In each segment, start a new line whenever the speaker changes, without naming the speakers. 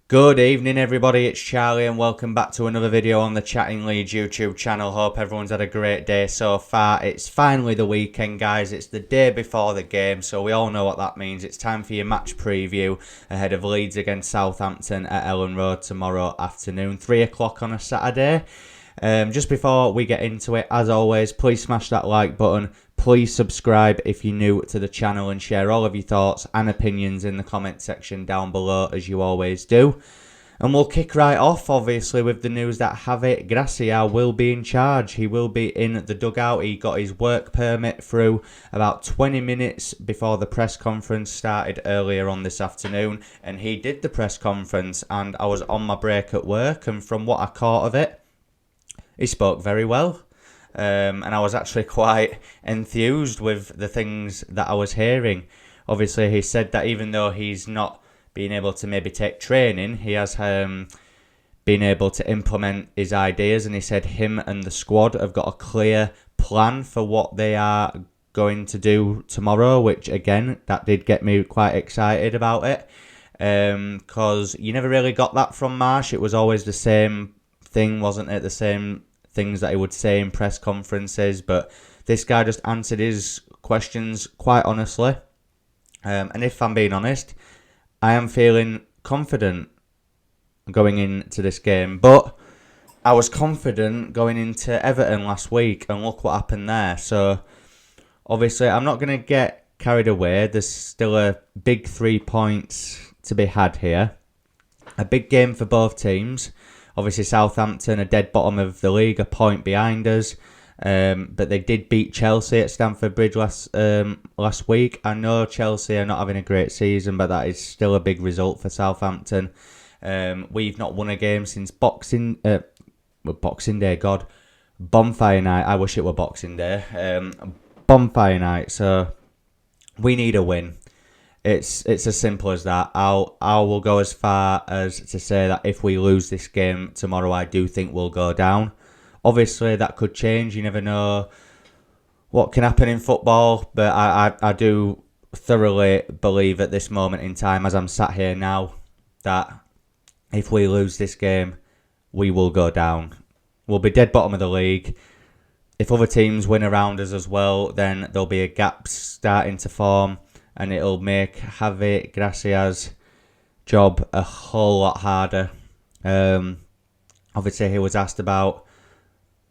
Good evening everybody, it's Charlie and welcome back to another video on the Chatting Leeds YouTube channel. Hope everyone's had a great day so far. It's finally the weekend, guys. It's the day before the game, so we all know what that means. It's time for your match preview ahead of Leeds against Southampton at Elland Road tomorrow afternoon, 3 o'clock on a Saturday. Just before we get into it, as always, please smash that like button. Please subscribe if you're new to the channel and share all of your thoughts and opinions in the comment section down below, as you always do. And we'll kick right off, obviously, with the news that Javi Gracia will be in charge. He will be in the dugout. He got his work permit through about 20 minutes before the press conference started earlier on this afternoon. And he did the press conference, and I was on my break at work. And from what I caught of it, he spoke very well. And I was actually quite enthused with the things that I was hearing. Obviously, he said that even though he's not been able to maybe take training, he has been able to implement his ideas. And he said him and the squad have got a clear plan for what they are going to do tomorrow, which, again, that did get me quite excited about it. Because you never really got that from Marsh. It was always the same thing, wasn't it? The same things that he would say in press conferences, but this guy just answered his questions quite honestly. And if I'm being honest, I am feeling confident going into this game, but I was confident going into Everton last week, and look what happened there. So obviously I'm not going to get carried away. There's still a big 3 points to be had here. A big game for both teams. Obviously, Southampton are dead bottom of the league, a point behind us. But they did beat Chelsea at Stamford Bridge last week. I know Chelsea are not having a great season, but that is still a big result for Southampton. We've not won a game since Boxing Day, God. Bonfire Night. I wish it were Boxing Day. Bonfire Night. So we need a win. It's as simple as that. I will go as far as to say that if we lose this game tomorrow, I do think we'll go down. Obviously, that could change. You never know what can happen in football. But I do thoroughly believe at this moment in time, as I'm sat here now, that if we lose this game, we will go down. We'll be dead bottom of the league. If other teams win around us as well, then there'll be a gap starting to form, and it'll make Javi Gracia's job a whole lot harder. Obviously, he was asked about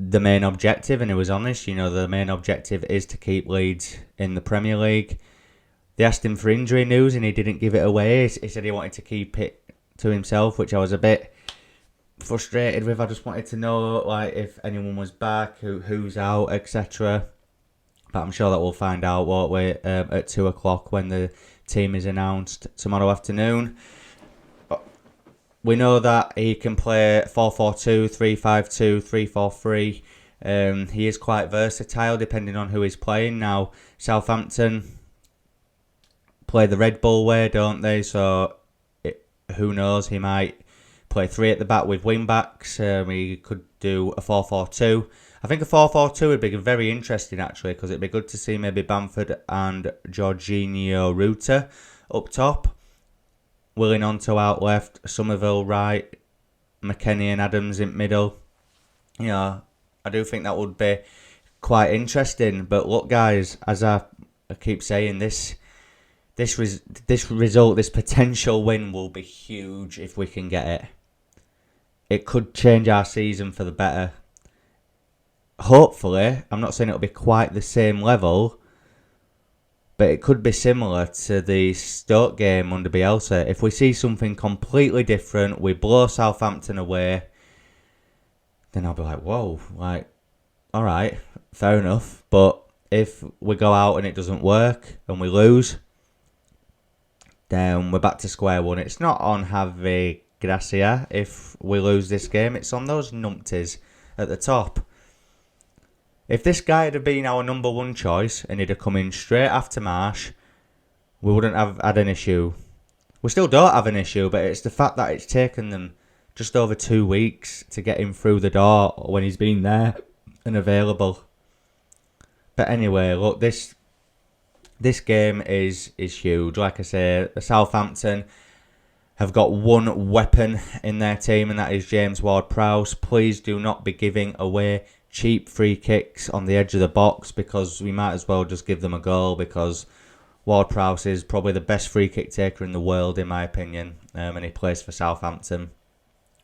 the main objective, and he was honest. You know, the main objective is to keep Leeds in the Premier League. They asked him for injury news, and he didn't give it away. He said he wanted to keep it to himself, which I was a bit frustrated with. I just wanted to know, like, if anyone was back, who's out, etc. But I'm sure that we'll find out, won't we, at 2 o'clock when the team is announced tomorrow afternoon. We know that he can play 4-4-2, 3-5-2, 3-4-3. He is quite versatile depending on who he's playing. Now, Southampton play the Red Bull way, don't they? So, who knows, he might play 3 at the back with wing backs. He could do a 4-4-2. I think a 4-4-2 would be very interesting, actually, because it'd be good to see maybe Bamford and Jorginho Ruta up top. Willing Onto out left, Somerville right, McKennie and Adams in middle. You know, I do think that would be quite interesting. But look, guys, as I keep saying, this result, this potential win will be huge if we can get it. It could change our season for the better. Hopefully, I'm not saying it'll be quite the same level, but it could be similar to the Stoke game under Bielsa. If we see something completely different, we blow Southampton away, then I'll be like, whoa, like, alright, fair enough. But if we go out and it doesn't work and we lose, then we're back to square one. It's not on Javi Gracia if we lose this game, it's on those numpties at the top. If this guy had been our number one choice and he'd have come in straight after Marsh, we wouldn't have had an issue. We still don't have an issue, but it's the fact that it's taken them just over 2 weeks to get him through the door when he's been there and available. But anyway, look, this game is huge. Like I say, Southampton, have got one weapon in their team, and that is James Ward-Prowse. Please do not be giving away cheap free kicks on the edge of the box, because we might as well just give them a goal, because Ward-Prowse is probably the best free kick taker in the world, in my opinion, and he plays for Southampton.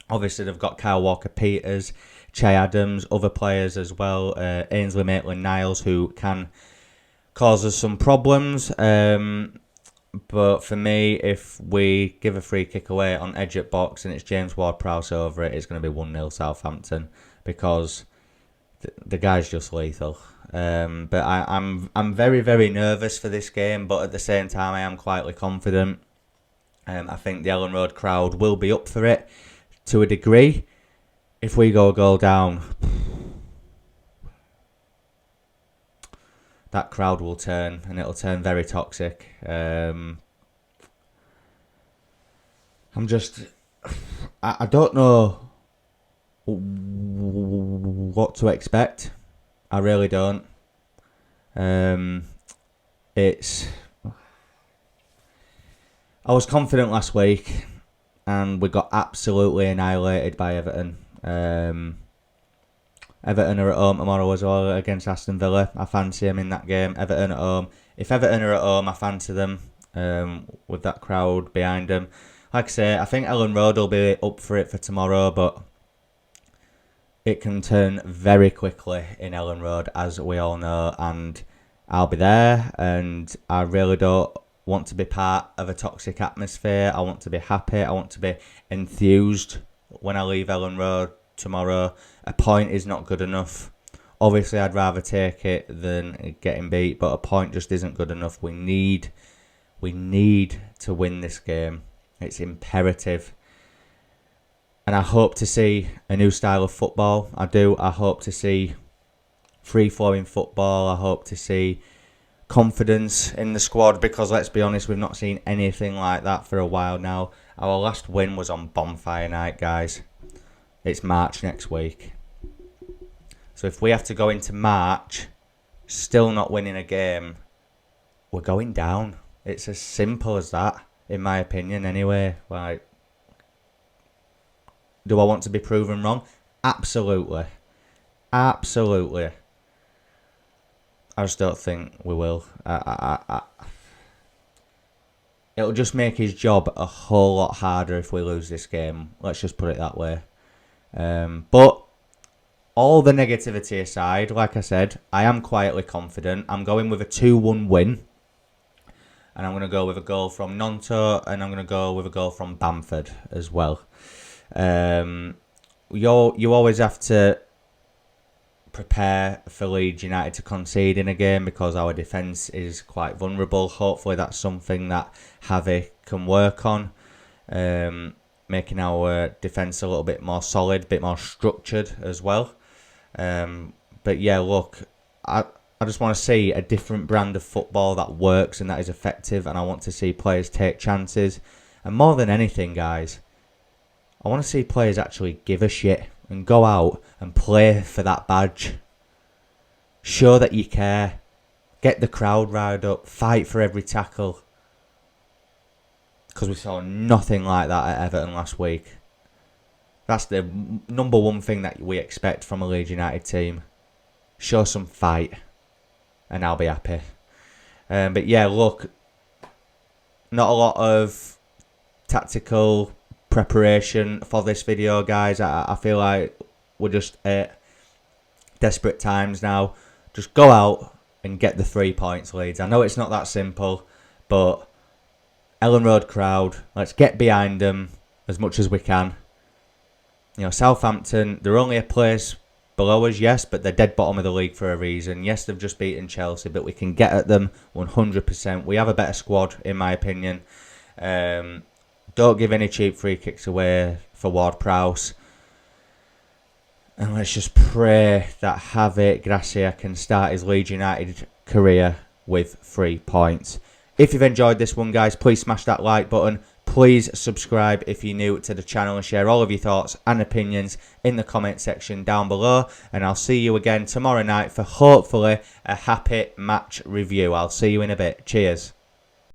Obviously, they've got Kyle Walker-Peters, Che Adams, other players as well, Ainsley Maitland-Niles, who can cause us some problems. But for me, if we give a free kick away on edge at box and it's James Ward-Prowse over it, it's going to be 1-0 Southampton, because the guy's just lethal. But I'm very, very nervous for this game, but at the same time I am quietly confident. I think the Elland Road crowd will be up for it to a degree. If we go a goal down, that crowd will turn, and it'll turn very toxic. I don't know what to expect. I really don't. I was confident last week, and we got absolutely annihilated by Everton. Everton are at home tomorrow as well against Aston Villa. I fancy them in that game. Everton at home. If Everton are at home, I fancy them with that crowd behind them. Like I say, I think Elland Road will be up for it for tomorrow, but it can turn very quickly in Elland Road, as we all know, and I'll be there, and I really don't want to be part of a toxic atmosphere. I want to be happy. I want to be enthused when I leave Elland Road tomorrow. A point is not good enough. Obviously, I'd rather take it than getting beat, but a point just isn't good enough. We need to win this game. It's imperative. And I hope to see a new style of football. I do. I hope to see free-flowing football. I hope to see confidence in the squad, because let's be honest, we've not seen anything like that for a while now. Our last win was on Bonfire Night, guys. It's March next week. So if we have to go into March still not winning a game, we're going down. It's as simple as that, in my opinion, anyway. Like, do I want to be proven wrong? Absolutely. Absolutely. I just don't think we will. It'll just make his job a whole lot harder if we lose this game. Let's just put it that way. But all the negativity aside, like I said, I am quietly confident. I'm going with a 2-1 win. And I'm going to go with a goal from Nonto, and I'm going to go with a goal from Bamford as well. You always have to prepare for Leeds United to concede in a game, because our defence is quite vulnerable. Hopefully that's something that Javi can work on, making our defence a little bit more solid, a bit more structured as well. But yeah, look, I just want to see a different brand of football that works and that is effective, and I want to see players take chances. And more than anything, guys, I want to see players actually give a shit and go out and play for that badge. Show that you care. Get the crowd riled up. Fight for every tackle. Because we saw nothing like that at Everton last week. That's the number one thing that we expect from a Leeds United team. Show some fight, and I'll be happy. But yeah, look, not a lot of tactical preparation for this video, guys. I feel like we're just at desperate times now. Just go out and get the 3 points, Leeds. I know it's not that simple, but Elland Road crowd, let's get behind them as much as we can. You know, Southampton, they're only a place below us, yes, but they're dead bottom of the league for a reason. Yes, they've just beaten Chelsea, but we can get at them 100%. We have a better squad, in my opinion. Don't give any cheap free kicks away for Ward-Prowse. And let's just pray that Javi Gracia can start his Leeds United career with 3 points. If you've enjoyed this one, guys, please smash that like button. Please subscribe if you're new to the channel, and share all of your thoughts and opinions in the comment section down below. And I'll see you again tomorrow night for hopefully a happy match review. I'll see you in a bit. Cheers.